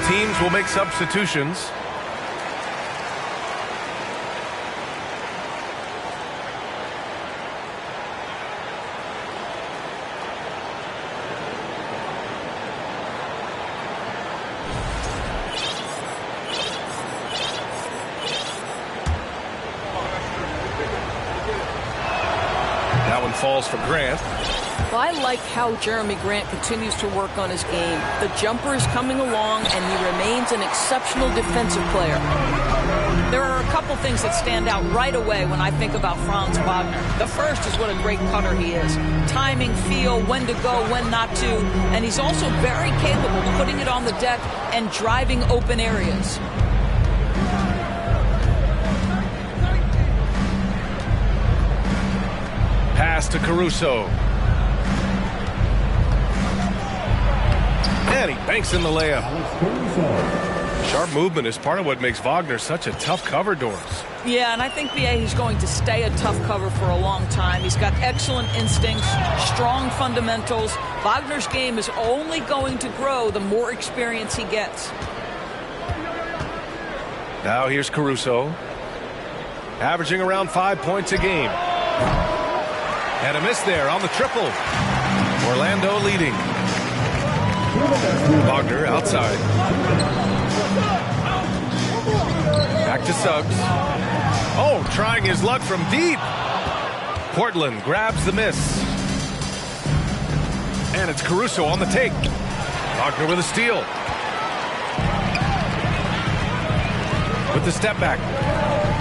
Both teams will make substitutions. That one falls for Grant. Well, I like how Jeremy Grant continues to work on his game. The jumper is coming along, and he remains an exceptional defensive player. There are a couple things that stand out right away when I think about Franz Wagner. The first is what a great cutter he is. Timing, feel, when to go, when not to. And he's also very capable of putting it on the deck and driving open areas. Pass to Caruso. And he banks in the layup. Sharp movement is part of what makes Wagner such a tough cover, Doris. Yeah, and I think, BA, he's going to stay a tough cover for a long time. He's got excellent instincts, strong fundamentals. Wagner's game is only going to grow the more experience he gets. Now here's Caruso. Averaging around 5 points a game. And a miss there on the triple. Orlando leading. Wagner outside. Back to Suggs. Oh, trying his luck from deep. Portland grabs the miss. And it's Caruso on the take. Wagner with a steal. With the step back.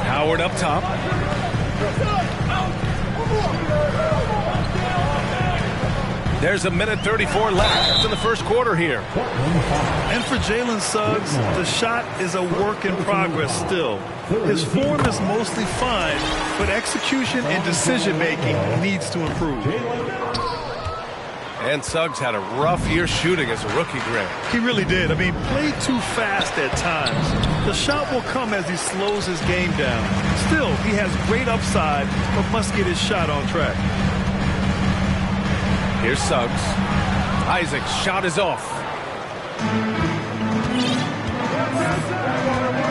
Howard up top. There's a minute 34 left in the first quarter here. And for Jalen Suggs, the shot is a work in progress still. His form is mostly fine, but execution and decision-making needs to improve. And Suggs had a rough year shooting as a rookie, Grant. He really did. I mean, played too fast at times. The shot will come as he slows his game down. Still, he has great upside, but must get his shot on track. Here's Suggs. Isaac's shot is off.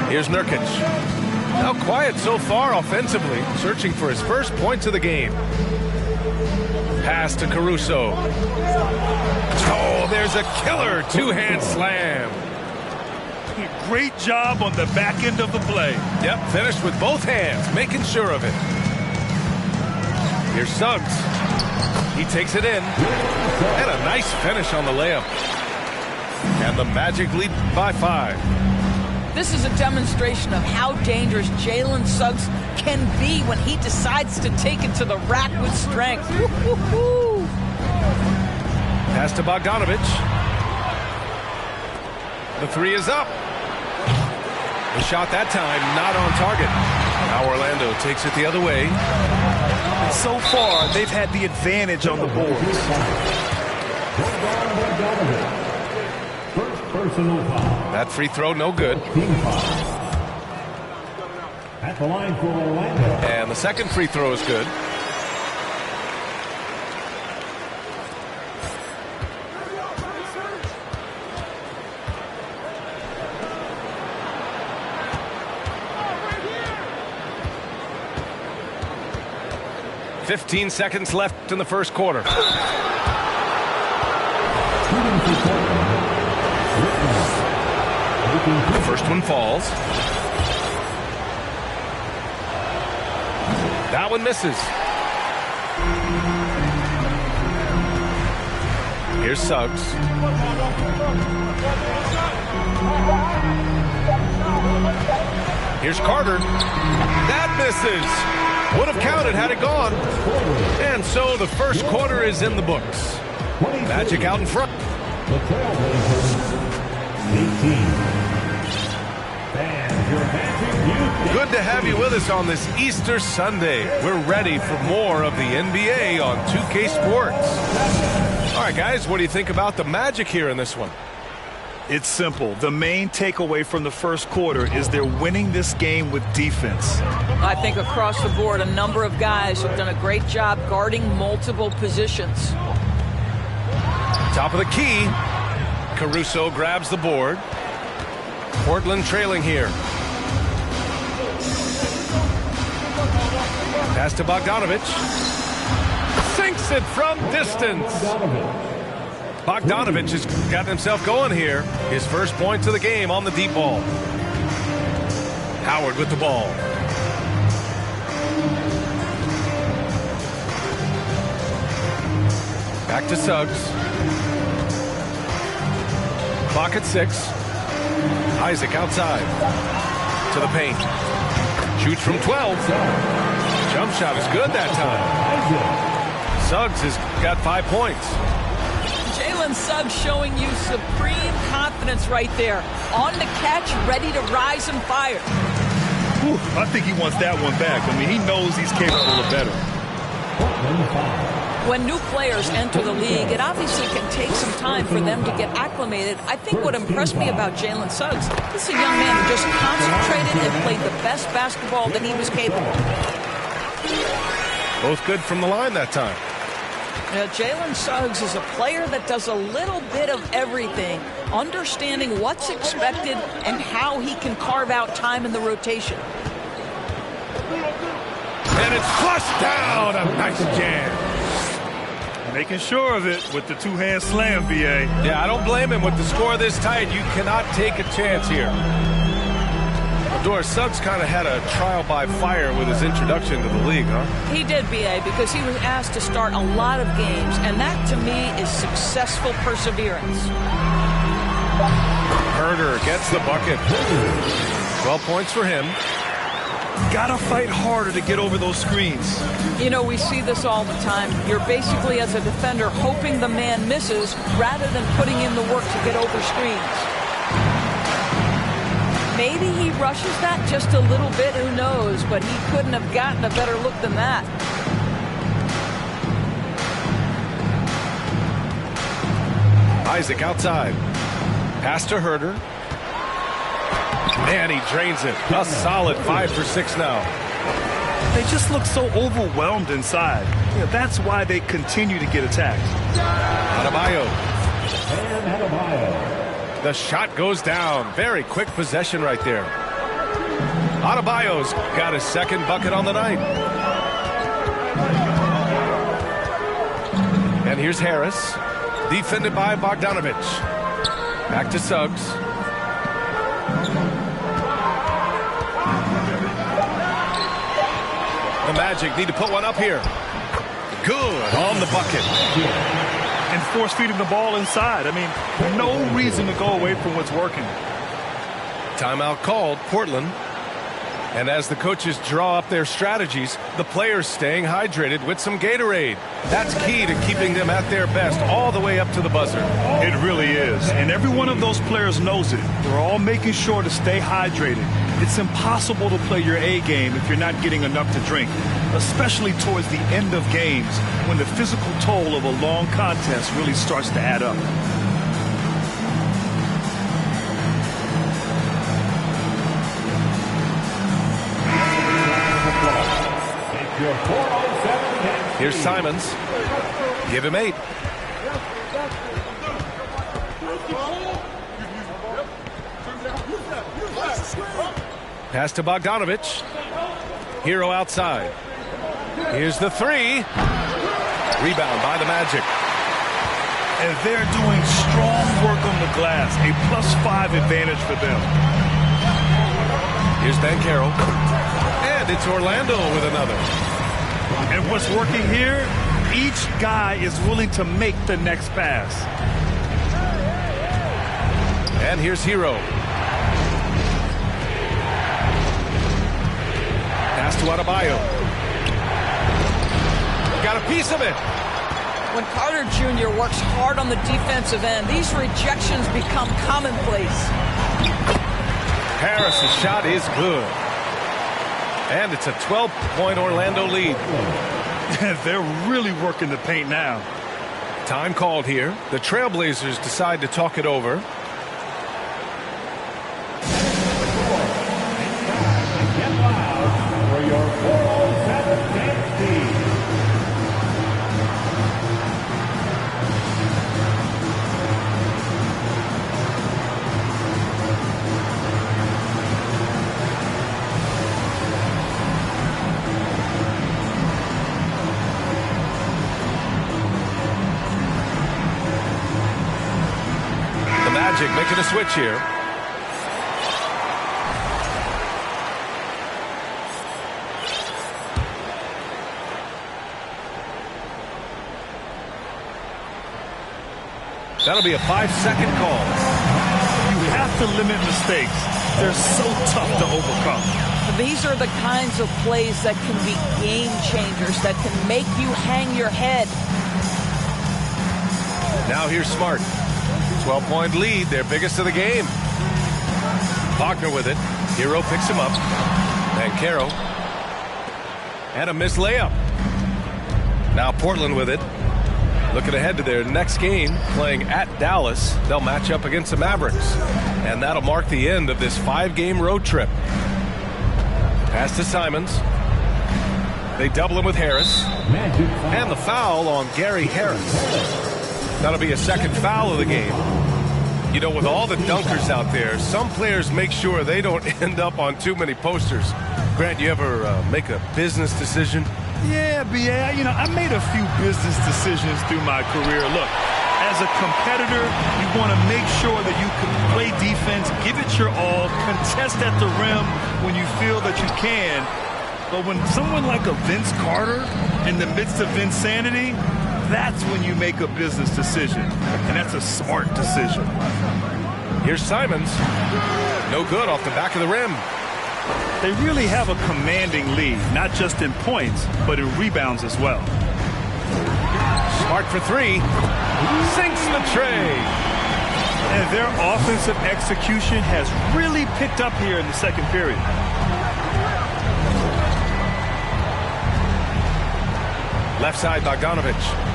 Here's Nurkic. Now quiet so far offensively, searching for his first points of the game. Pass to Caruso. Oh, there's a killer two-hand slam. Great job on the back end of the play. Yep, finished with both hands, making sure of it. Here's Suggs. He takes it in. And a nice finish on the layup. And the Magic lead by 5. This is a demonstration of how dangerous Jalen Suggs can be when he decides to take it to the rack with strength. Woo-hoo-hoo. Pass to Bogdanovic. The three is up. The shot that time not on target. Now Orlando takes it the other way. So far, they've had the advantage on the boards. That free throw no good. At the line for Orlando. And the second free throw is good. – 15 seconds left in the first quarter. The first one falls. That one misses. Here's Suggs. Here's Carter. That misses. Would have counted had it gone. And so the first quarter is in the books. Magic out in front. Good to have you with us on this Easter Sunday. We're ready for more of the NBA on 2K Sports. All right, guys, what do you think about the Magic here in this one? It's simple. The main takeaway from the first quarter is they're winning this game with defense. I think across the board, a number of guys have done a great job guarding multiple positions. Top of the key. Caruso grabs the board. Portland trailing here. Pass to Bogdanovich. Sinks it from distance. Bogdanovich has gotten himself going here. His first points of the game on the deep ball. Howard with the ball. Back to Suggs. Clock at 6. Isaac outside. To the paint. Shoots from 12. Jump shot is good that time. Suggs has got 5 points. Jalen Suggs showing you supreme confidence right there. On the catch, ready to rise and fire. Whew, I think he wants that one back. I mean, he knows he's capable of better. When new players enter the league, it obviously can take some time for them to get acclimated. I think what impressed me about Jalen Suggs, this is a young man who just concentrated and played the best basketball that he was capable of. Both good from the line that time. Jalen Suggs is a player that does a little bit of everything, understanding what's expected and how he can carve out time in the rotation. And it's flushed down. A nice jam. Making sure of it with the two-hand slam, B.A. Yeah, I don't blame him with the score this tight. You cannot take a chance here. Doris, Suggs kind of had a trial by fire with his introduction to the league, huh? He did, B.A., because he was asked to start a lot of games, and that, to me, is successful perseverance. Herder gets the bucket. 12 points for him. Gotta fight harder to get over those screens. You know, we see this all the time. You're basically, as a defender, hoping the man misses rather than putting in the work to get over screens. Maybe he rushes that just a little bit, who knows, but he couldn't have gotten a better look than that. Isaac outside. Pass to Herder. And he drains it. A solid 5 for 6 now. They just look so overwhelmed inside. Yeah, that's why they continue to get attacked. Adebayo. The shot goes down. Very quick possession right there. Adebayo's got his second bucket on the night. And here's Harris. Defended by Bogdanovich. Back to Suggs. The Magic need to put one up here. Good on the bucket. And force feeding the ball inside. I mean, no reason to go away from what's working. Timeout called, Portland. And as the coaches draw up their strategies, the players staying hydrated with some Gatorade. That's key to keeping them at their best all the way up to the buzzer. It really is. And every one of those players knows it. They're all making sure to stay hydrated. It's impossible to play your A game if you're not getting enough to drink, especially towards the end of games when the physical toll of a long contest really starts to add up. Here's Simons. Give him 8. Pass to Bogdanovich. Hero outside. Here's the 3. Rebound by the Magic. And they're doing strong work on the glass. A +5 advantage for them. Here's Banchero. And it's Orlando with another. And what's working here, each guy is willing to make the next pass. And here's Hero. Pass to Adebayo. Got a piece of it. When Carter Jr. works hard on the defensive end, these rejections become commonplace. Harris's shot is good. And it's a 12-point Orlando lead. They're really working the paint now. Time called here. The Trailblazers decide to talk it over. For your 407 team. Magic making a switch here. That'll be a 5-second call. You have to limit mistakes. They're so tough to overcome. These are the kinds of plays that can be game changers, that can make you hang your head. Now here's Smart. 12-point lead, their biggest of the game. Wagner with it. Hero picks him up. Banchero. And a missed layup. Now Portland with it. Looking ahead to their next game, playing at Dallas. They'll match up against the Mavericks. And that'll mark the end of this 5-game road trip. Pass to Simons. They double him with Harris. And the foul on Gary Harris. That'll be a second foul of the game. You know, with all the dunkers out there, some players make sure they don't end up on too many posters. Grant, you ever make a business decision? Yeah, B.A., you know, I made a few business decisions through my career. Look, as a competitor, you want to make sure that you can play defense, give it your all, contest at the rim when you feel that you can. But when someone like a Vince Carter in the midst of insanity, that's when you make a business decision. And that's a smart decision. Here's Simons. No good off the back of the rim. They really have a commanding lead, not just in points, but in rebounds as well. Smart for three. Sinks the tray. And their offensive execution has really picked up here in the second period. Left side, Bogdanovich.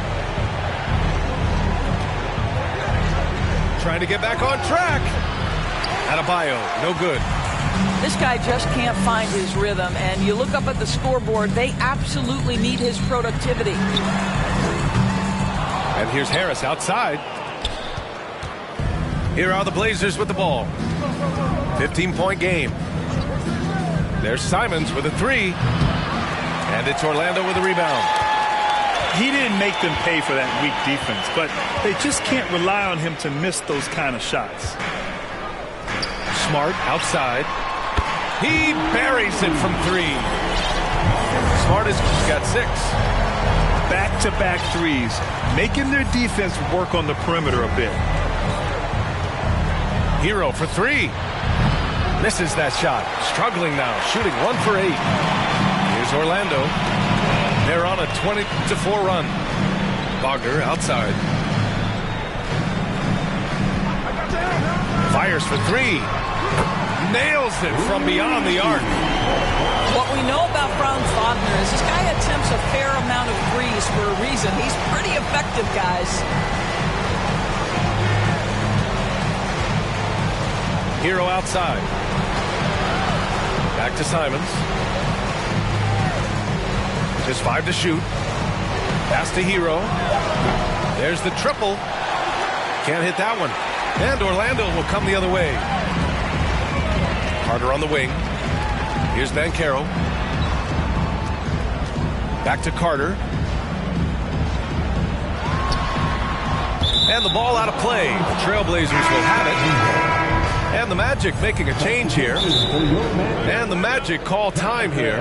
Trying to get back on track. Adebayo, no good. This guy just can't find his rhythm, and you look up at the scoreboard, they absolutely need his productivity. And here's Harris outside. Here are the Blazers with the ball. 15-point game. There's Simons with a three. And it's Orlando with a rebound. He didn't make them pay for that weak defense, but they just can't rely on him to miss those kind of shots. Smart outside. He buries it from three. Smart has got 6. Back-to-back threes, making their defense work on the perimeter a bit. Hero for 3. Misses that shot. Struggling now, shooting 1 for 8. Here's Orlando. They're on a 20-4 run. Wagner outside. Fires for 3. Nails it from beyond the arc. What we know about Franz Wagner is this guy attempts a fair amount of threes for a reason. He's pretty effective, guys. Hero outside. Back to Simons. Just 5 to shoot. Pass to Hero. There's the triple. Can't hit that one. And Orlando will come the other way. Carter on the wing. Here's Banchero. Back to Carter. And the ball out of play. The Trailblazers will have it. And the Magic making a change here. And the Magic call time here.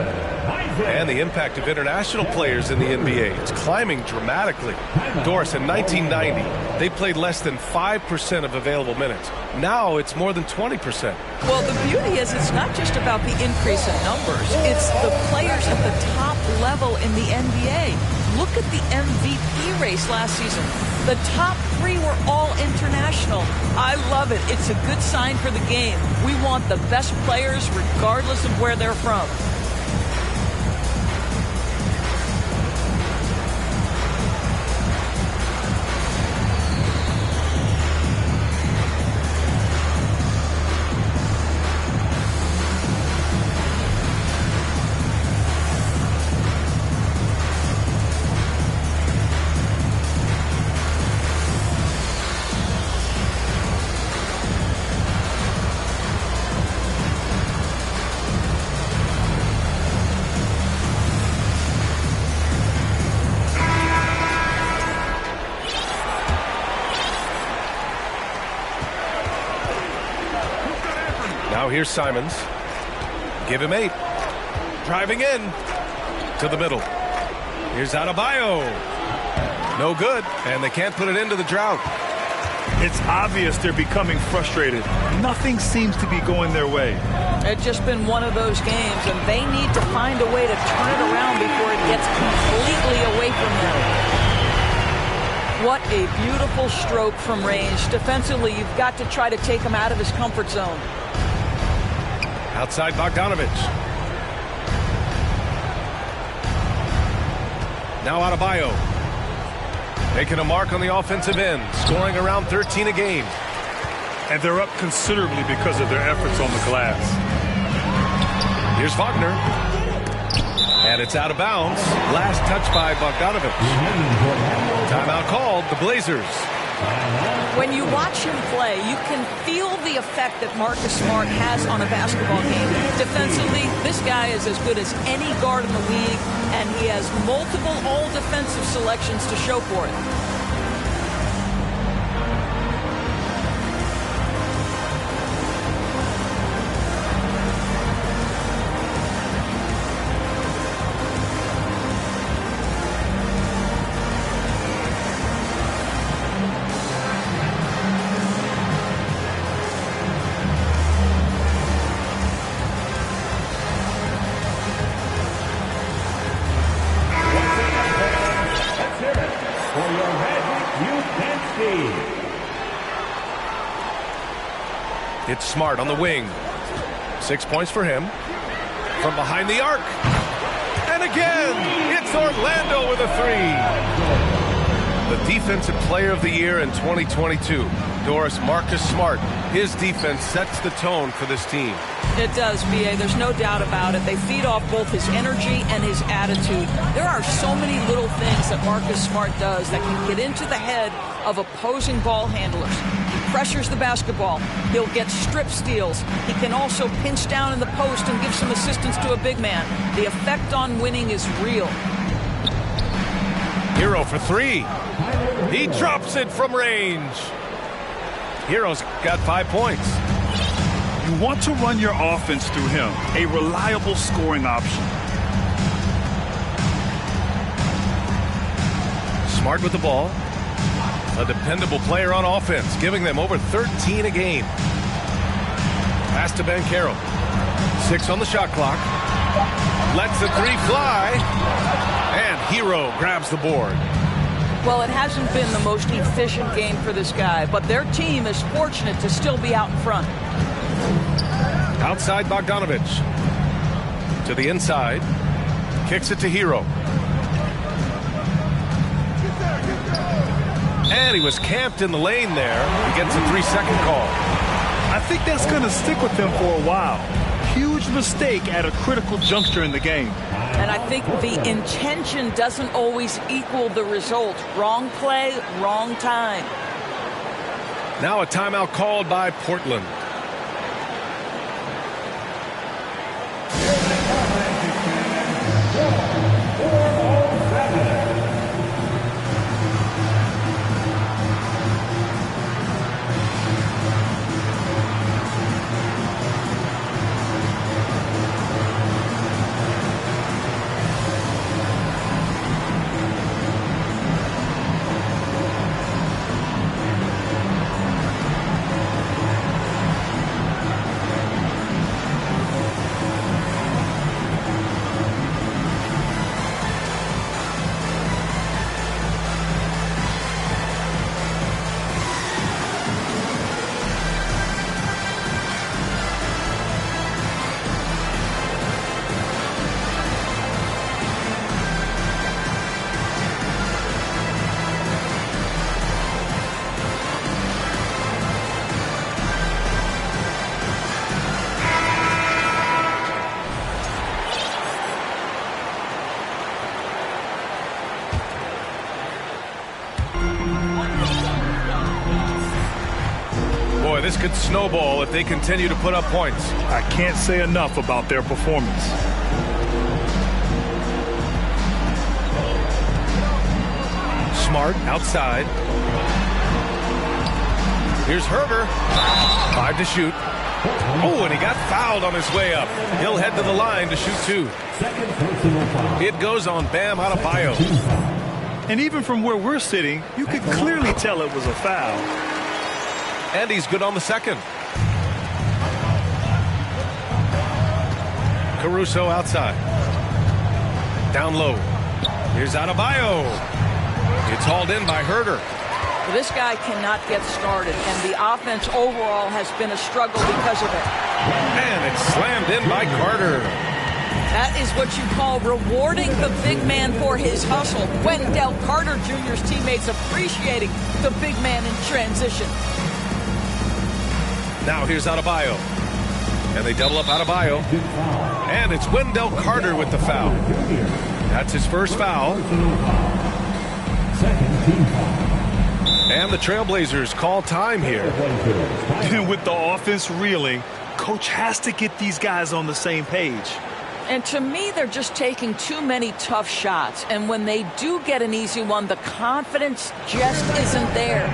And the impact of international players in the NBA. It's climbing dramatically. Doris, in 1990, they played less than 5% of available minutes. Now it's more than 20%. Well, the beauty is it's not just about the increase in numbers. It's the players at the top level in the NBA. Look at the MVP race last season. The top 3 were all international. I love it. It's a good sign for the game. We want the best players regardless of where they're from. Now here's Simons. Give him 8. Driving in to the middle. Here's Adebayo. No good, and they can't put it into the drought. It's obvious they're becoming frustrated. Nothing seems to be going their way. It's just been one of those games, and they need to find a way to turn it around before it gets completely away from them. What a beautiful stroke from range. Defensively, you've got to try to take him out of his comfort zone. Outside Bogdanovich. Now Adebayo. Making a mark on the offensive end, scoring around 13 a game. And they're up considerably because of their efforts on the glass. Here's Wagner. And it's out of bounds. Last touch by Bogdanovich. Timeout called, the Blazers. When you watch him play, you can feel the effect that Marcus Smart has on a basketball game. Defensively, this guy is as good as any guard in the league, and he has multiple all-defensive selections to show for it. It's Smart on the wing. 6 points for him. From behind the arc. And again, it's Orlando with a 3. The Defensive Player of the Year in 2022. Doris, Marcus Smart. His defense sets the tone for this team. It does, B.A. There's no doubt about it. They feed off both his energy and his attitude. There are so many little things that Marcus Smart does that can get into the head of opposing ball handlers. He pressures the basketball. He'll get strip steals. He can also pinch down in the post and give some assistance to a big man. The effect on winning is real. Hero for 3. He drops it from range. Hero's got 5 points. You want to run your offense through him, a reliable scoring option. Smart with the ball. A dependable player on offense, giving them over 13 a game. Pass to Banchero. 6 on the shot clock. Lets the 3 fly. And Hero grabs the board. Well, it hasn't been the most efficient game for this guy, but their team is fortunate to still be out in front. Outside Bogdanovich. To the inside. Kicks it to Hero. And he was camped in the lane there. He gets a 3-second call. I think that's going to stick with him for a while. Huge mistake at a critical juncture in the game. And I think the intention doesn't always equal the result. Wrong play, wrong time. Now a timeout called by Portland. This could snowball if they continue to put up points. I can't say enough about their performance. Smart outside. Here's Herter. 5 to shoot. Oh, and he got fouled on his way up. He'll head to the line to shoot 2. It goes on Bam Adebayo. And even from where we're sitting, you could clearly tell it was a foul. And he's good on the second. Caruso outside. Down low. Here's Adebayo. It's hauled in by Herter. This guy cannot get started, and the offense overall has been a struggle because of it. And it's slammed in by Carter. That is what you call rewarding the big man for his hustle. Wendell Carter Jr.'s teammates appreciating the big man in transition. Now here's Adebayo. And they double up Adebayo. And it's Wendell Carter with the foul. That's his first foul. And the Trailblazers call time here. With the offense reeling, coach has to get these guys on the same page. And to me, they're just taking too many tough shots. And when they do get an easy one, the confidence just isn't there.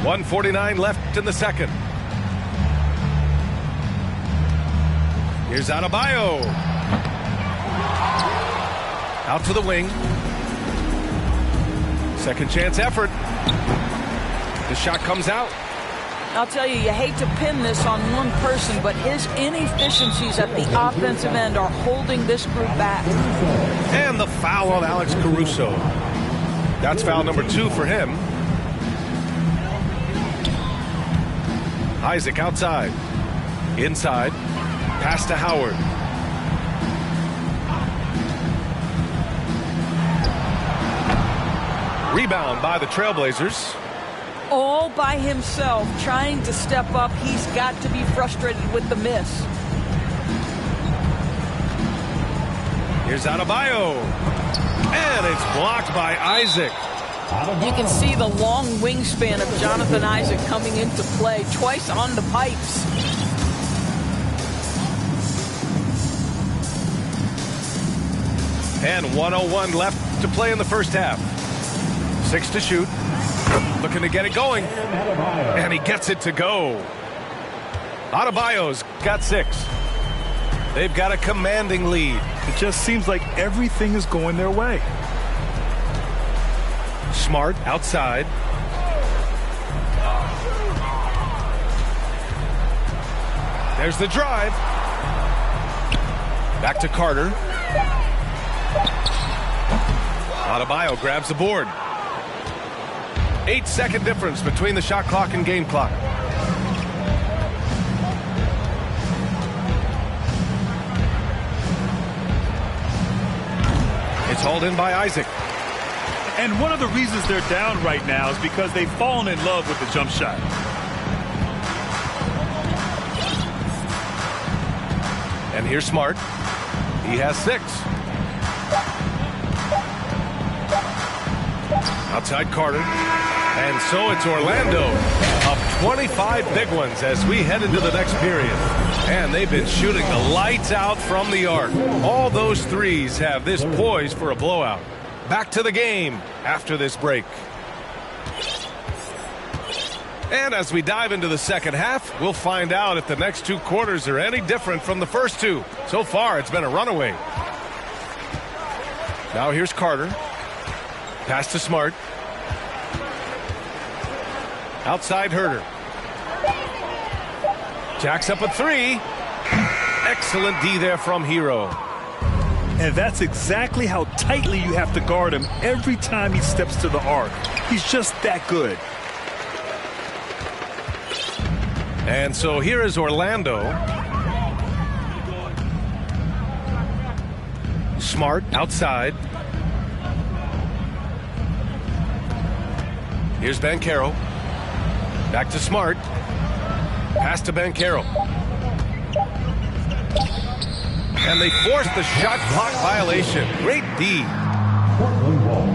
1:49 left in the second. Here's Adebayo. Out to the wing. Second chance effort. The shot comes out. I'll tell you, you hate to pin this on one person, but his inefficiencies at the offensive end are holding this group back. And the foul on Alex Caruso. That's foul number 2 for him. Isaac outside. Inside. Pass to Howard. Rebound by the Trailblazers. All by himself, trying to step up. He's got to be frustrated with the miss. Here's Adebayo. And it's blocked by Isaac. You can see the long wingspan of Jonathan Isaac coming into play twice on the pipes. And 1:01 left to play in the first half. 6 to shoot. Looking to get it going. And he gets it to go. Adebayo's got 6. They've got a commanding lead. It just seems like everything is going their way. Smart outside. There's the drive. Back to Carter. Adebayo grabs the board. 8-second difference between the shot clock and game clock. It's hauled in by Isaac. And one of the reasons they're down right now is because they've fallen in love with the jump shot. And here's Smart. He has 6. Outside Carter. And so it's Orlando up 25 big ones as we head into the next period. And they've been shooting the lights out from the arc. All those threes have this poised for a blowout. Back to the game after this break. And as we dive into the second half, we'll find out if the next 2 quarters are any different from the first 2. So far, it's been a runaway. Now here's Carter. Pass to Smart. Outside Herter. Jacks up a 3. Excellent D there from Hero. And that's exactly how tightly you have to guard him every time he steps to the arc. He's just that good. And so here is Orlando. Smart outside. Here's Banchero. Back to Smart. Pass to Banchero. And they forced the shot clock violation. Great D. Portland ball.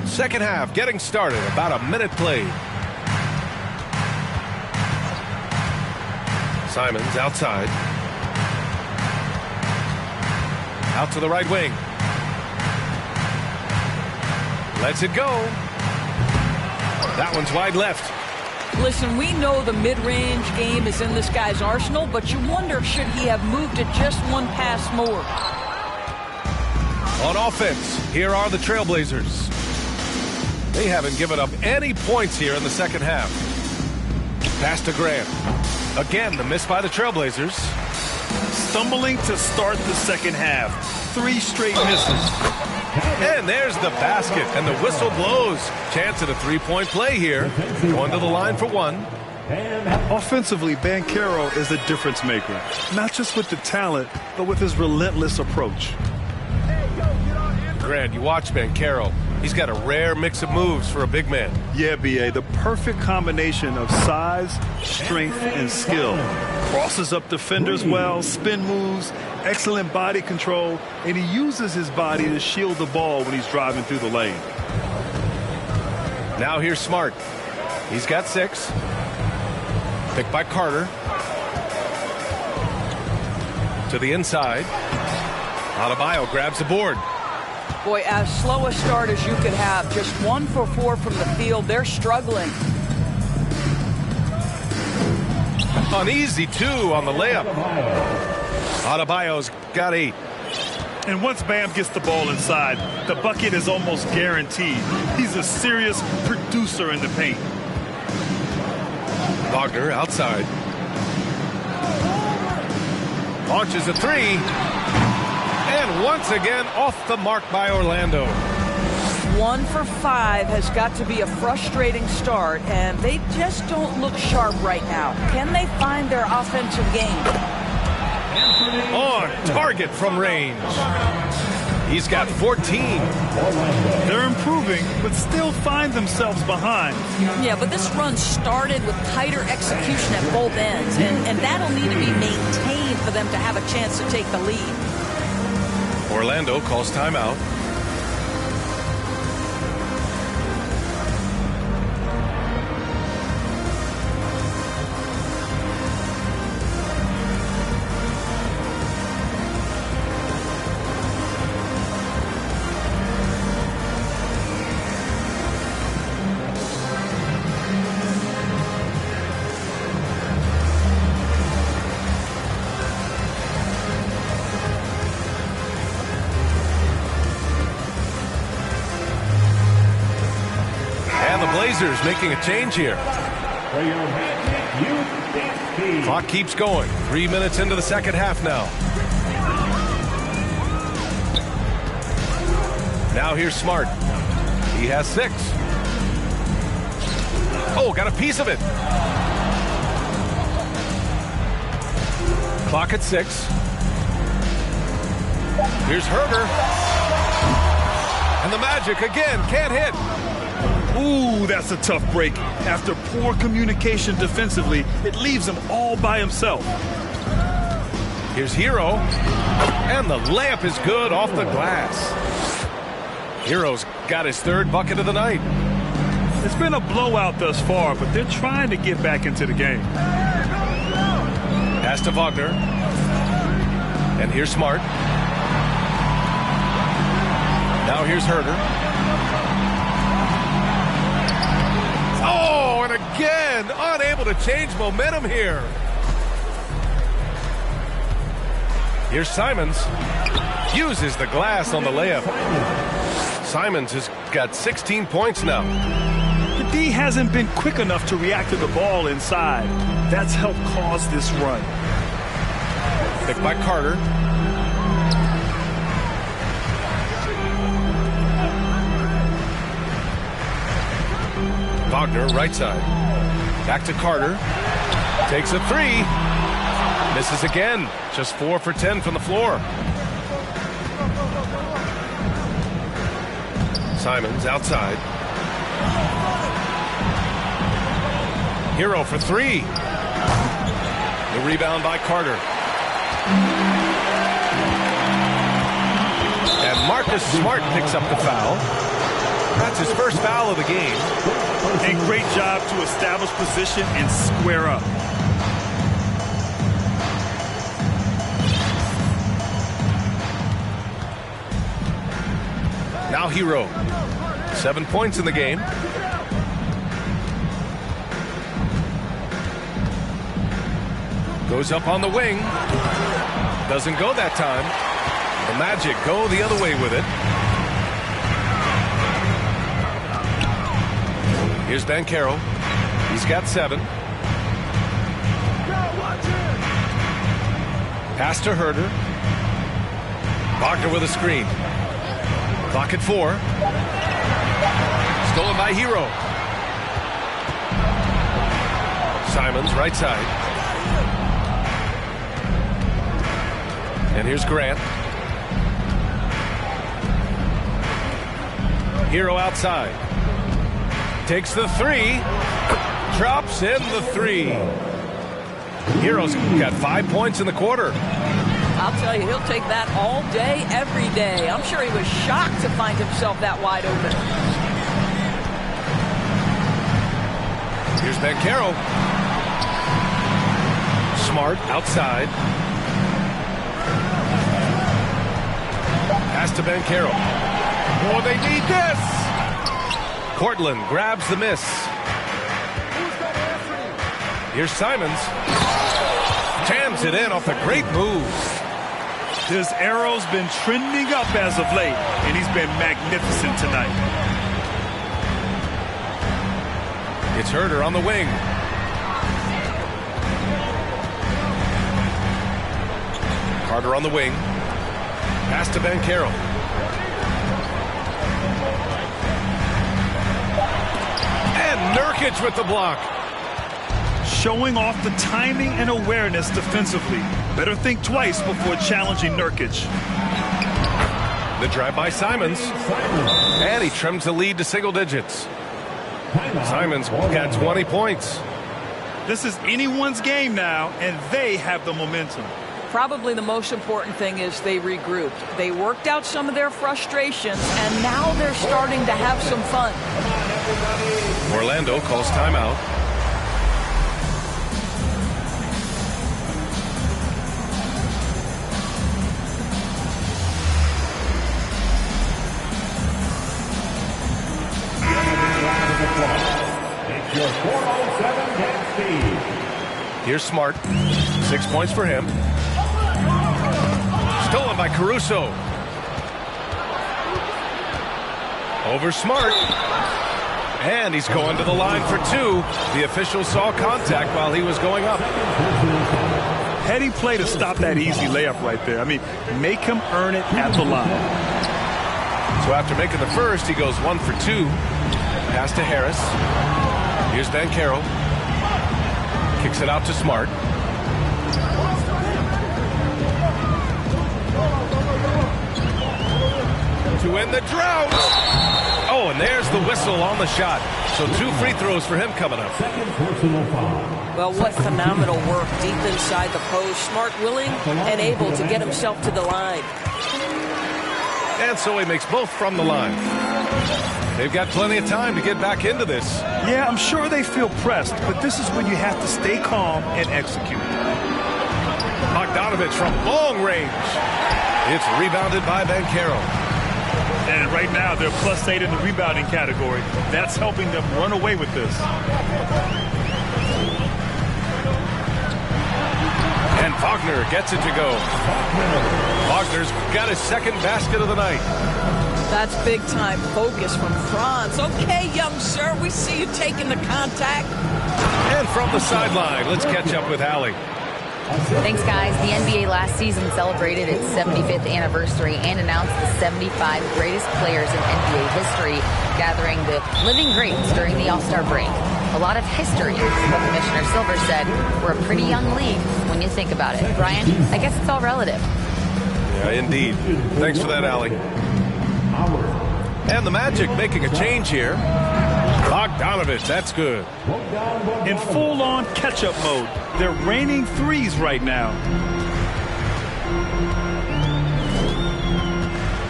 Second half getting started. About a minute played. Simons outside. Out to the right wing. Lets it go. That one's wide left. Listen, we know the mid-range game is in this guy's arsenal, but you wonder, should he have moved it just one pass more? On offense, here are the Trailblazers. They haven't given up any points here in the second half. Pass to Grant. Again, the miss by the Trailblazers. Stumbling to start the second half. 3 straight misses. And there's the basket, and the whistle blows. Chance at a three-point play here. Going to the line for one. Offensively, Banchero is a difference maker. Not just with the talent, but with his relentless approach. Grant, you watch Banchero. He's got a rare mix of moves for a big man. Yeah, B.A., the perfect combination of size, strength, and skill. Crosses up defenders well, spin moves, excellent body control, and he uses his body to shield the ball when he's driving through the lane. Now here's Smart. He's got 6. Picked by Carter. To the inside. Adebayo grabs the board. Boy, as slow a start as you could have. Just 1 for 4 from the field. They're struggling. Uneasy 2 on the layup. Adebayo's got 8. And once Bam gets the ball inside, the bucket is almost guaranteed. He's a serious producer in the paint. Wagner outside. Launches a 3. And once again off the mark by Orlando. 1 for 5 has got to be a frustrating start, and they just don't look sharp right now. Can they find their offensive game? On target from range. He's got 14. They're improving, but still find themselves behind. Yeah, but this run started with tighter execution at both ends, and that'll need to be maintained for them to have a chance to take the lead. Orlando calls timeout. Blazers making a change here. Clock keeps going. 3 minutes into the second half now. Now here's Smart. He has 6. Oh, got a piece of it. Clock at 6. Here's Herder. And the Magic again can't hit. Ooh, that's a tough break. After poor communication defensively, it leaves him all by himself. Here's Hero. And the layup is good off the glass. Hero's got his 3rd bucket of the night. It's been a blowout thus far, but they're trying to get back into the game. Pass to Wagner. And here's Smart. Now here's Herder. Oh, and again, unable to change momentum here. Here's Simons. Uses the glass on the layup. Simons has got 16 points now. The D hasn't been quick enough to react to the ball inside. That's helped cause this run. Picked by Carter. Wagner, right side. Back to Carter. Takes a 3. Misses again. Just 4 for 10 from the floor. Simons outside. Hero for three. The rebound by Carter. And Marcus Smart picks up the foul. That's his first foul of the game. And great job to establish position and square up. Now Hero. 7 points in the game. Goes up on the wing. Doesn't go that time. The Magic go the other way with it. Here's Banchero. He's got 7. Pass to Herter. Wagner with a screen. Clock at 4. Stolen by Hero. Simons right side. And here's Grant. Hero outside. Takes the 3. Drops in the 3. Hero's got 5 points in the quarter. I'll tell you, he'll take that all day, every day. I'm sure he was shocked to find himself that wide open. Here's Banchero. Smart outside. Pass to Banchero. Oh, they need this. Portland grabs the miss. Here's Simons. Jams it in off a great move. His arrow's been trending up as of late, and he's been magnificent tonight. It's Herter on the wing. Carter on the wing. Pass to Banchero. And Nurkic with the block. Showing off the timing and awareness defensively. Better think twice before challenging Nurkic. The drive by Simons. And he trims the lead to single digits. Simons got 20 points. This is anyone's game now, and they have the momentum. Probably the most important thing is they regrouped. They worked out some of their frustrations, and now they're starting to have some fun. Orlando calls timeout. Here's Smart. 6 points for him. Stolen by Caruso. Over Smart. And he's going to the line for 2. The official saw contact while he was going up. Heady play to stop that easy layup right there. I mean, make him earn it at the line. So after making the first, he goes 1 for 2. Pass to Harris. Here's Banchero. Kicks it out to Smart. To win the drought. Oh, and there's the whistle on the shot. So 2 free throws for him coming up. Well, what phenomenal work deep inside the post. Smart, willing, and able to get himself to the line. And so he makes both from the line. They've got plenty of time to get back into this. Yeah, I'm sure they feel pressed, but this is when you have to stay calm and execute. Bogdanovich from long range. It's rebounded by Banchero. And right now, they're +8 in the rebounding category. That's helping them run away with this. And Wagner gets it to go. Wagner's got his second basket of the night. That's big-time focus from Franz. Okay, young sir, we see you taking the contact. And from the sideline, let's catch up with Allie. Thanks, guys. The NBA last season celebrated its 75th anniversary and announced the 75 greatest players in NBA history, gathering the living greats during the All-Star break. A lot of history, but Commissioner Silver said we're a pretty young league when you think about it. Brian, I guess it's all relative. Yeah, indeed. Thanks for that, Allie. And the Magic making a change here. Bogdanovich, that's good. In full-on catch-up mode. They're raining threes right now.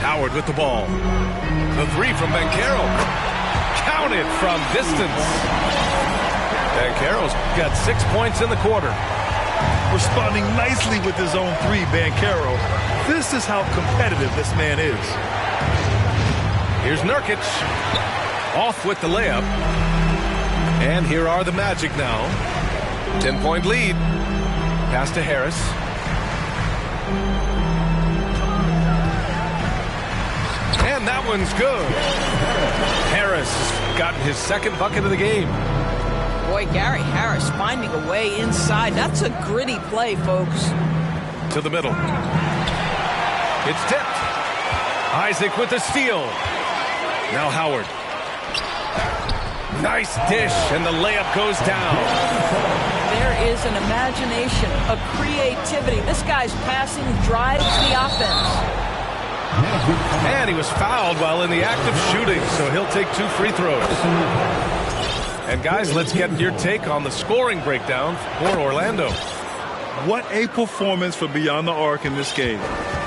Howard with the ball. The three from Banchero. Counted from distance. Banchero's got 6 points in the quarter. Responding nicely with his own three, Banchero. This is how competitive this man is. Here's Nurkic. Off with the layup. And here are the Magic now. 10-point lead. Pass to Harris. And that one's good. Harris has gotten his second bucket of the game. Boy, Gary Harris finding a way inside. That's a gritty play, folks. To the middle. It's tipped. Isaac with the steal. Now Howard. Nice dish, and the layup goes down. There is an imagination, a creativity. This guy's passing drives the offense. And he was fouled while in the act of shooting, so he'll take 2 free throws. And guys, let's get your take on the scoring breakdown for Orlando. What a performance for Beyond the Arc in this game.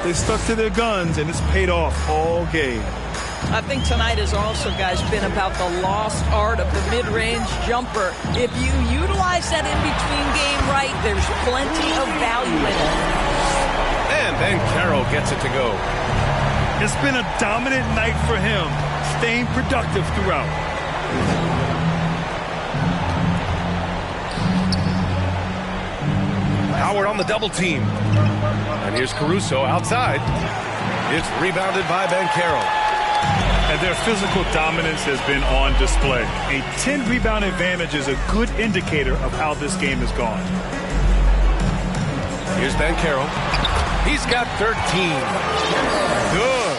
They stuck to their guns, and it's paid off all game. I think tonight has also, guys, been about the lost art of the mid-range jumper. If you utilize that in-between game right, there's plenty of value in it. And Banchero gets it to go. It's been a dominant night for him, staying productive throughout. Howard on the double team. And here's Caruso outside. It's rebounded by Banchero. And their physical dominance has been on display. A 10-rebound advantage is a good indicator of how this game has gone. Here's Banchero. He's got 13. Good.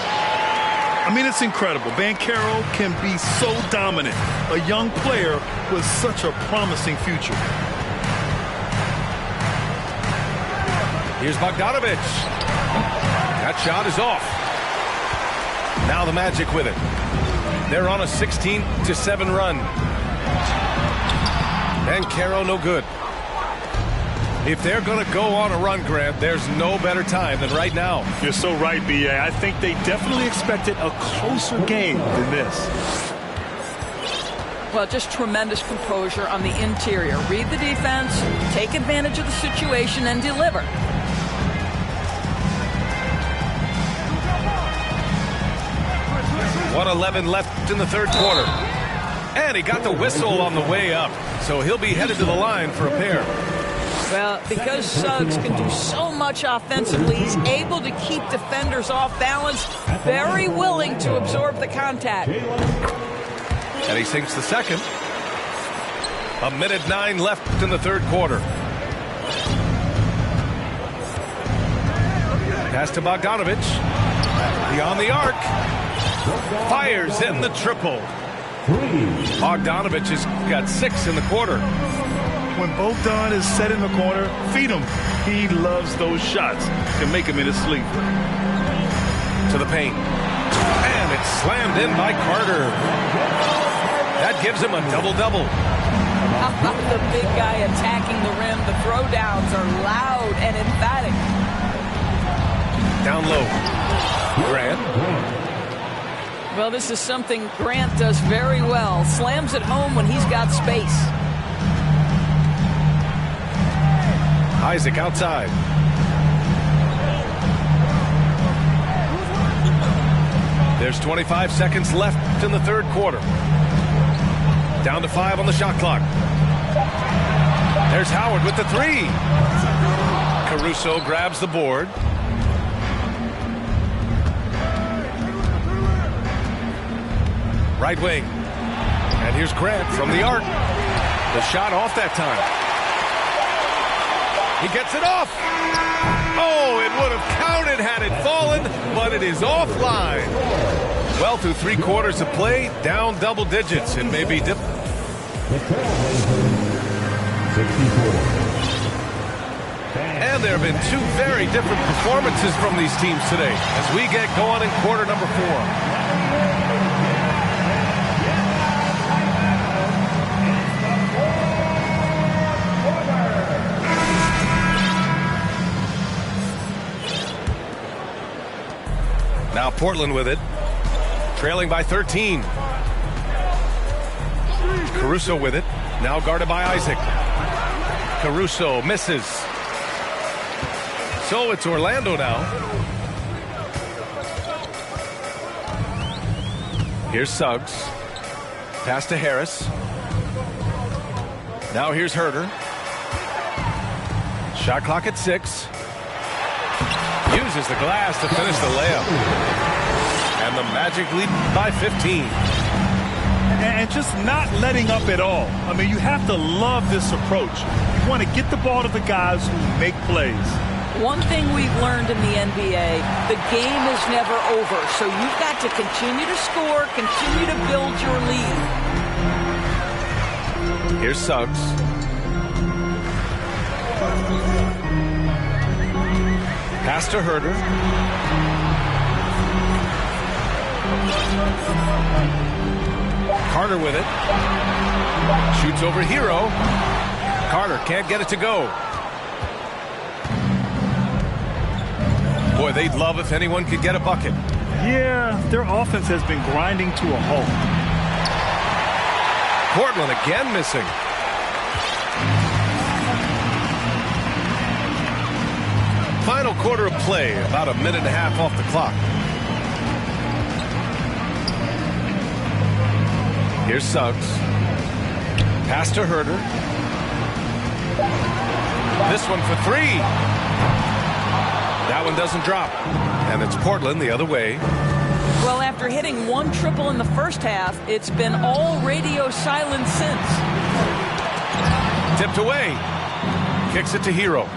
I mean, it's incredible. Banchero can be so dominant. A young player with such a promising future. Here's Bogdanovich. That shot is off. Now the Magic with it. They're on a 16-7 run. Banchero no good. If they're going to go on a run, Grant, there's no better time than right now. You're so right, B.A. I think they definitely expected a closer game than this. Well, just tremendous composure on the interior. Read the defense, take advantage of the situation, and deliver. .11 left in the third quarter. And he got the whistle on the way up, so he'll be headed to the line for a pair. Well, because Suggs can do so much offensively, he's able to keep defenders off balance, very willing to absorb the contact. And he sinks the second. 1:09 left in the third quarter. Pass to Bogdanovich. Beyond the arc. Fires in the triple. Bogdanovich has got 6 in the quarter. When Bogdan is set in the corner, feed him. He loves those shots. Can make him in his sleep. To the paint. And it's slammed in by Carter. That gives him a double-double. How about the big guy attacking the rim? The throwdowns are loud and emphatic. Down low. Grant. Well, this is something Grant does very well. Slams it home when he's got space. Isaac outside. There's 25 seconds left in the third quarter. Down to 5 on the shot clock. There's Howard with the 3. Caruso grabs the board. Right wing. And here's Grant from the arc. The shot off that time. He gets it off. Oh, it would have counted had it fallen, but it is offline. Well, through 3 quarters of play, down double digits. It may be different. And there have been 2 very different performances from these teams today as we get going in quarter number 4. Now Portland with it. Trailing by 13. Caruso with it. Now guarded by Isaac. Caruso misses. So it's Orlando now. Here's Suggs. Pass to Harris. Now here's Herter. Shot clock at 6. Uses the glass to finish the layup. And the Magic lead by 15. And just not letting up at all. I mean, you have to love this approach. You want to get the ball to the guys who make plays. One thing we've learned in the NBA, the game is never over. So you've got to continue to score, continue to build your lead. Here's Suggs. Pass to Herter. Carter with it. Shoots over Hero. Carter can't get it to go. Boy, they'd love if anyone could get a bucket. Yeah, their offense has been grinding to a halt. Portland again missing. Final quarter of play, about a minute and a half off the clock. Here's Suggs. Pass to Herter. This one for 3. That one doesn't drop. And it's Portland the other way. Well, after hitting one triple in the first half, it's been all radio silence since. Tipped away. Kicks it to Hero.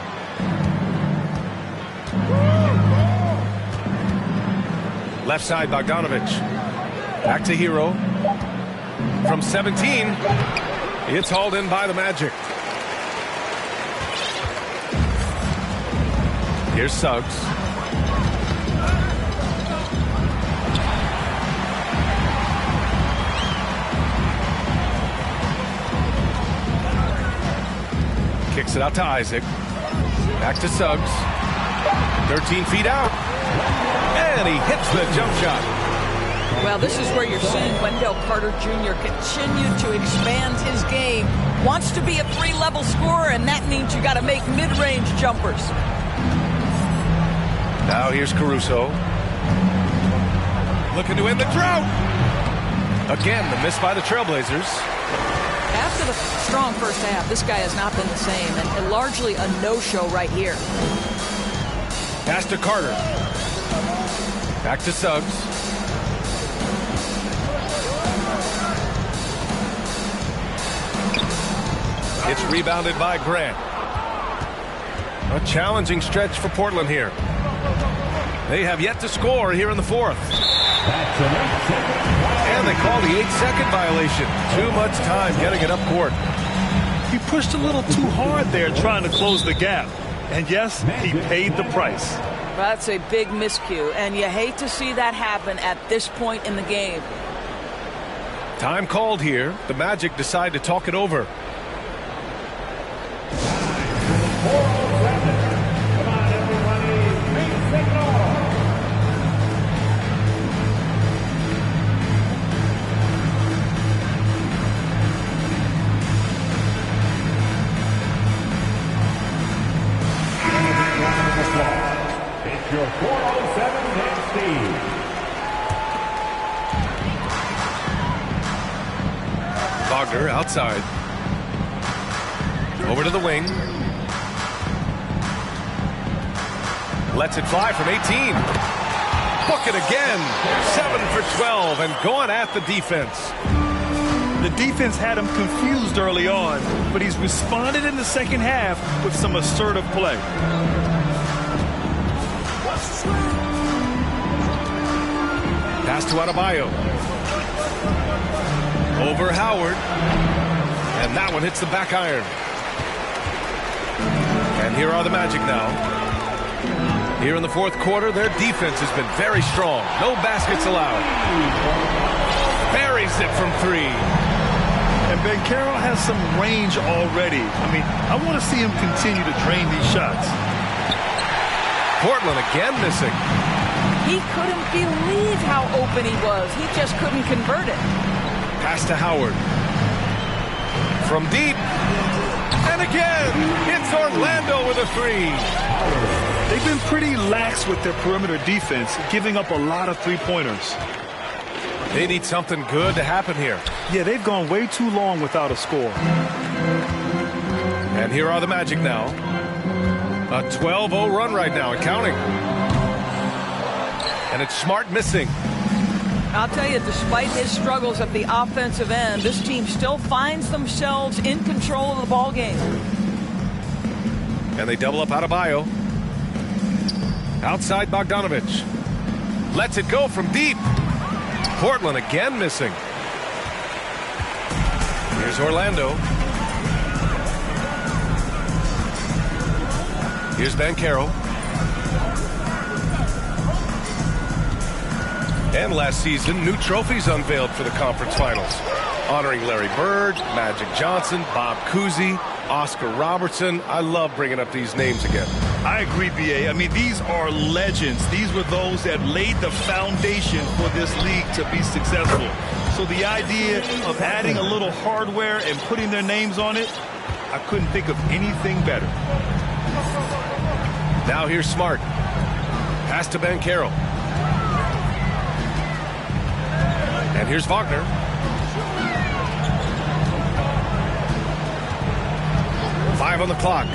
Left side, Bogdanovich. Back to Hero. From 17. It's hauled in by the Magic. Here's Suggs. Kicks it out to Isaac. Back to Suggs. 13 feet out. And he hits the jump shot. Well, this is where you're seeing Wendell Carter Jr. continue to expand his game. Wants to be a 3-level scorer, and that means you got to make mid-range jumpers. Now here's Caruso. Looking to end the drought. Again, the miss by the Trailblazers. After the strong first half, this guy has not been the same, and largely a no-show right here. Pass to Carter. Back to Suggs. It's rebounded by Grant. A challenging stretch for Portland here. They have yet to score here in the fourth. And they call the 8-second violation. Too much time getting it up court. He pushed a little too hard there trying to close the gap. And yes, he paid the price. That's a big miscue, and you hate to see that happen at this point in the game. Time called here. The Magic decide to talk it over. Your 407 and Steve. Wagner outside. Over to the wing. Lets it fly from 18. Book it again. 7 for 12 and going at the defense. The defense had him confused early on, but he's responded in the second half with some assertive play. Pass to Adebayo. Over Howard. And that one hits the back iron. And here are the Magic now. Here in the fourth quarter, their defense has been very strong. No baskets allowed. Buries it from 3. And Banchero has some range already. I mean, I want to see him continue to drain these shots. Portland again missing. He couldn't believe how open he was. He just couldn't convert it. Pass to Howard. From deep. And again, it's Orlando with a three. They've been pretty lax with their perimeter defense, giving up a lot of three-pointers. They need something good to happen here. Yeah, they've gone way too long without a score. And here are the Magic now. A 12-0 run right now and counting. And it's Smart missing. I'll tell you, despite his struggles at the offensive end, this team still finds themselves in control of the ball game. And they double up Adebayo. Outside Bogdanovich. Lets it go from deep. Portland again missing. Here's Orlando. Here's Banchero. And last season, new trophies unveiled for the conference finals, honoring Larry Bird, Magic Johnson, Bob Cousy, Oscar Robertson. I love bringing up these names again. I agree, B.A. I mean, these are legends. These were those that laid the foundation for this league to be successful. So the idea of adding a little hardware and putting their names on it, I couldn't think of anything better. Now here's Smart. Pass to Banchero. And here's Wagner. Five on the clock.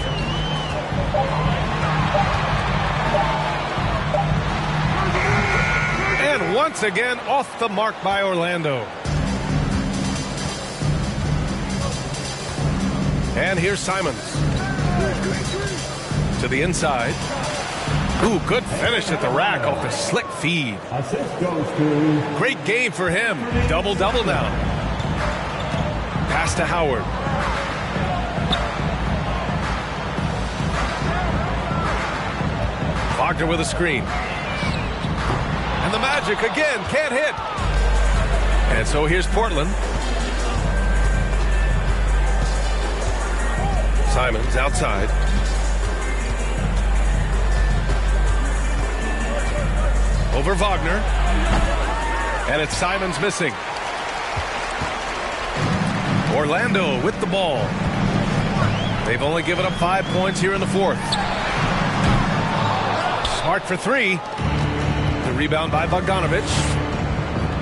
And once again, off the mark by Orlando. And here's Simons. To the inside. Ooh, good finish at the rack off the slick feed. Assist goes to... Great game for him. Double-double now. Pass to Howard. Wagner with a screen. And the Magic again can't hit. And so here's Portland. Simons outside. Over Wagner. And it's Simons missing. Orlando with the ball. They've only given up 5 points here in the fourth. Smart for three. The rebound by Bogdanovich.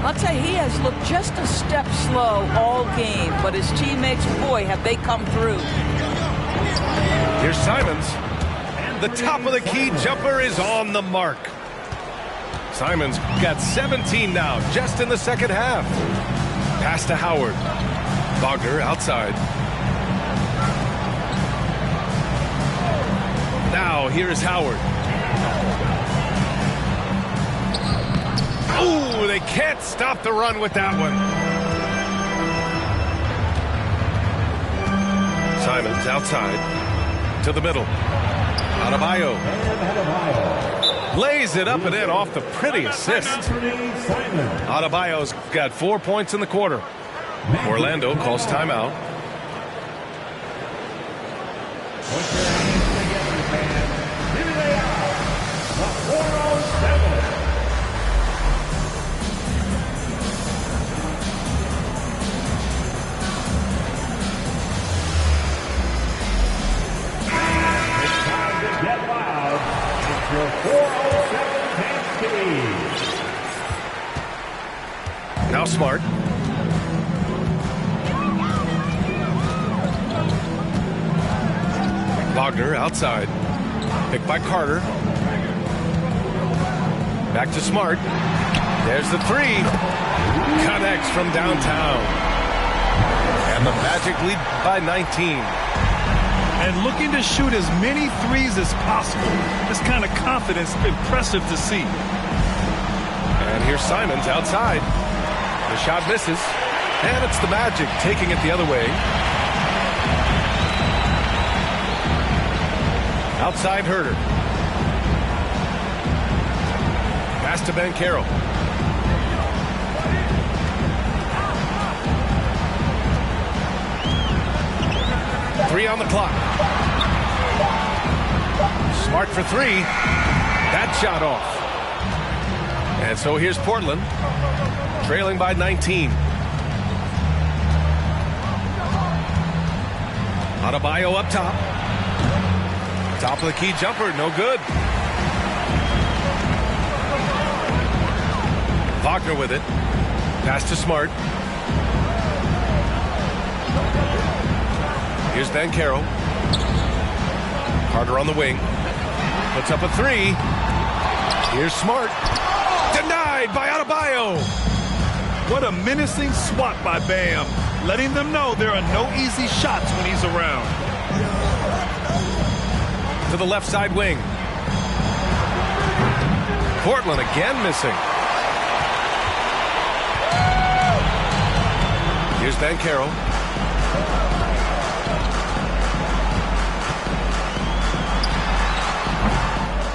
I'll tell you, he has looked just a step slow all game, but his teammates, boy, have they come through. Here's Simons. The top of the key jumper is on the mark. Simons got 17 now, just in the second half. Pass to Howard. Wagner outside. Now here's Howard. Ooh, they can't stop the run with that one. Simons outside to the middle. Adebayo. Lays it up and in off the pretty assist. Adebayo's got 4 points in the quarter. Orlando calls timeout. Now Smart. Wagner outside. Picked by Carter. Back to Smart. There's the three. Connects from downtown. And the Magic lead by 19. And looking to shoot as many threes as possible. This kind of confidence, impressive to see. And here's Simons outside. The shot misses. And it's the Magic taking it the other way. Outside Herter. Pass to Banchero. Three on the clock. Smart for three. That shot off. And so here's Portland, trailing by 19. Adebayo up top. Top of the key jumper, no good. Wagner with it. Pass to Smart. Here's Banchero. Carter on the wing. Puts up a three. Here's Smart. Denied by Adebayo. What a menacing swat by Bam. Letting them know there are no easy shots when he's around. To the left side wing. Portland again missing. Here's Banchero.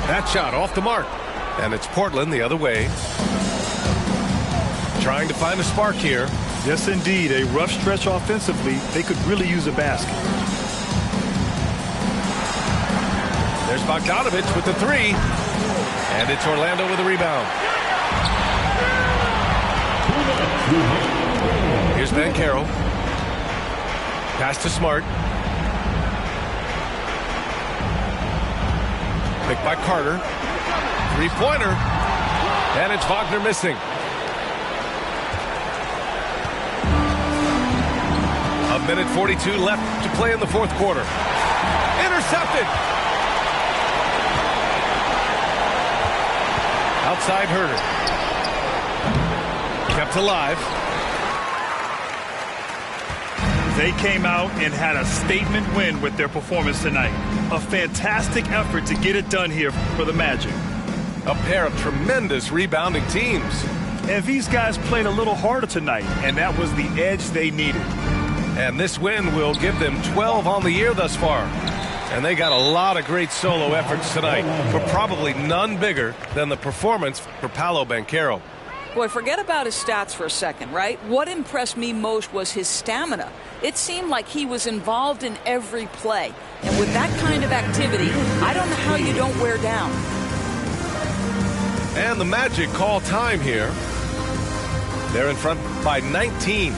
That shot off the mark. And it's Portland the other way. Trying to find a spark here. Yes, indeed. A rough stretch offensively. They could really use a basket. There's Bogdanovich with the three. And it's Orlando with a rebound. Here's Banchero. Pass to Smart. Picked by Carter. Three-pointer. And it's Wagner missing. A minute 42 left to play in the fourth quarter. Intercepted. Outside Herter. Kept alive. They came out and had a statement win with their performance tonight. A fantastic effort to get it done here for the Magic. A pair of tremendous rebounding teams. And these guys played a little harder tonight, and that was the edge they needed. And this win will give them 12 on the year thus far. And they got a lot of great solo efforts tonight, but probably none bigger than the performance for Paolo Banchero. Boy, forget about his stats for a second, right? What impressed me most was his stamina. It seemed like he was involved in every play. And with that kind of activity, I don't know how you don't wear down. And the Magic call time here. They're in front by 19.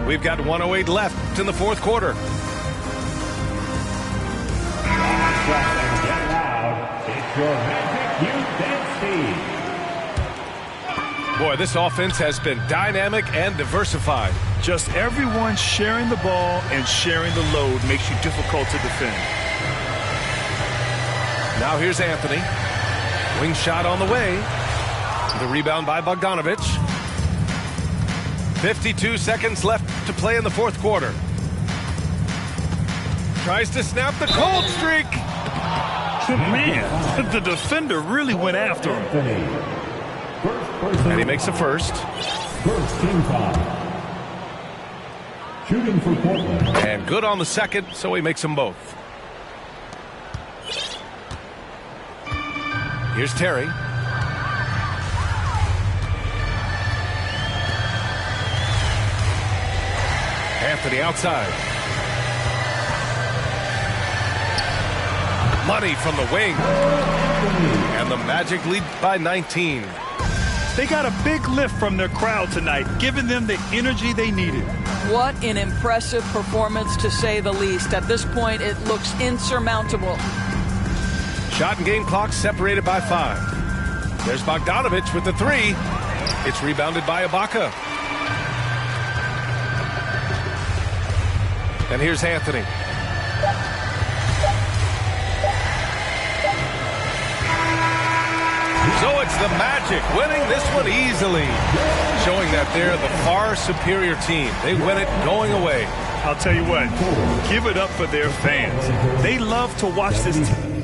We've got 1:08 left in the fourth quarter. Get loud. It's your Magic Youth Dance Team. Boy, this offense has been dynamic and diversified. Just everyone sharing the ball and sharing the load makes you difficult to defend. Now here's Anthony. Wing shot on the way. The rebound by Bogdanovich. 52 seconds left to play in the fourth quarter. Tries to snap the cold streak. Man, the defender really went after him. And he makes a first. First team foul. Shooting for Portland. And good on the second, so he makes them both. Here's Terry. Anthony outside. Money from the wing. And the Magic lead by 19. They got a big lift from their crowd tonight, giving them the energy they needed. What an impressive performance, to say the least. At this point, it looks insurmountable. Shot and game clock separated by 5. There's Bogdanovich with the three. It's rebounded by Ibaka. And here's Anthony. So it's the Magic winning this one easily, showing that they're the far superior team. They win it going away. I'll tell you what, give it up for their fans. They love to watch this team.